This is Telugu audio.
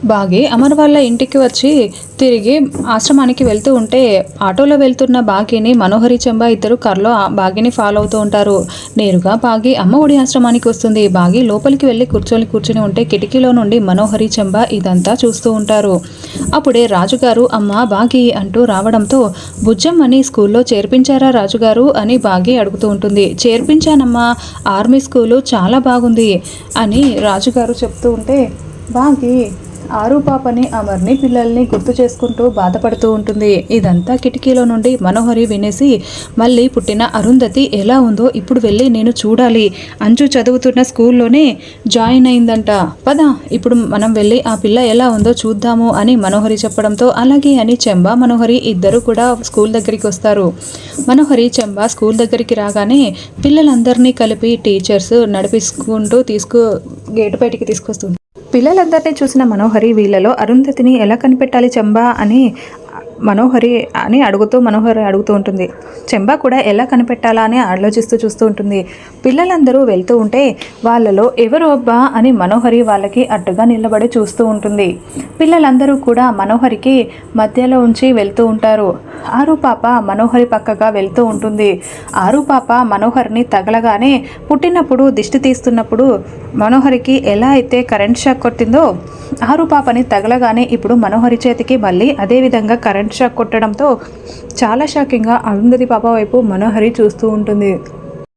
బాగి అమర్ వాళ్ళ ఇంటికి వచ్చి తిరిగి ఆశ్రమానికి వెళ్తూ ఉంటే ఆటోలో వెళ్తున్న బాగిని మనోహరి చెంబా ఇద్దరు కార్లో బాగిని ఫాలో అవుతూ ఉంటారు. నేరుగా బాగి అమ్మ ఒడి ఆశ్రమానికి వస్తుంది. బాగి లోపలికి వెళ్ళి కూర్చొని ఉంటే కిటికీలో నుండి మనోహరి చెంబా ఇదంతా చూస్తూ ఉంటారు. అప్పుడే రాజుగారు అమ్మ బాగి అంటూ రావడంతో బుజ్జమ్మని స్కూల్లో చేర్పించారా రాజుగారు అని బాగి అడుగుతూ ఉంటుంది. చేర్పించానమ్మా, ఆర్మీ స్కూలు చాలా బాగుంది అని రాజుగారు చెప్తూ ఉంటే బాగి ఆరు పాపని అమర్ని పిల్లల్ని గుర్తు చేసుకుంటూ బాధపడుతూ ఉంటుంది. ఇదంతా కిటికీలో నుండి మనోహరి వినేసి మళ్ళీ పుట్టిన అరుంధతి ఎలా ఉందో ఇప్పుడు వెళ్ళి నేను చూడాలి, అంచు చదువుతున్న స్కూల్లోనే జాయిన్ అయిందంట, పద ఇప్పుడు మనం వెళ్ళి ఆ పిల్ల ఎలా ఉందో చూద్దాము అని మనోహరి చెప్పడంతో అలాగే అని చెంబా మనోహరి ఇద్దరు కూడా స్కూల్ దగ్గరికి వస్తారు. మనోహరి చెంబా స్కూల్ దగ్గరికి రాగానే పిల్లలందరినీ కలిపి టీచర్స్ నడిపించుకుంటూ గేటు బయటికి తీసుకొస్తుంది. పిల్లలందరినీ చూసిన మనోహరి వీళ్ళలో అరుంధతిని ఎలా కనిపెట్టాలి చెంబా అని మనోహరి అడుగుతూ ఉంటుంది. చెంబా కూడా ఎలా కనిపెట్టాలా అని ఆలోచిస్తూ చూస్తూ ఉంటుంది. పిల్లలందరూ వెళ్తూ ఉంటే వాళ్ళలో ఎవరు అబ్బా అని మనోహరి వాళ్ళకి అడ్డుగా నిలబడి చూస్తూ ఉంటుంది. పిల్లలందరూ కూడా మనోహరికి మధ్యలో ఉంచి వెళ్తూ ఉంటారు. ఆరు పాప మనోహరి పక్కగా వెళ్తూ ఉంటుంది. ఆరు పాప మనోహరిని తగలగానే పుట్టినప్పుడు దిష్టి తీస్తున్నప్పుడు మనోహరికి ఎలా అయితే కరెంట్ షాక్ కొట్టిందో ఆరు పాపని తగలగానే ఇప్పుడు మనోహరి చేతికి మళ్ళీ అదేవిధంగా కరెంట్ షాక్ కొట్టడంతో చాలా షాకింగ్గా అరుంధతి పాప వైపు మనోహరి చూస్తూ ఉంటుంది.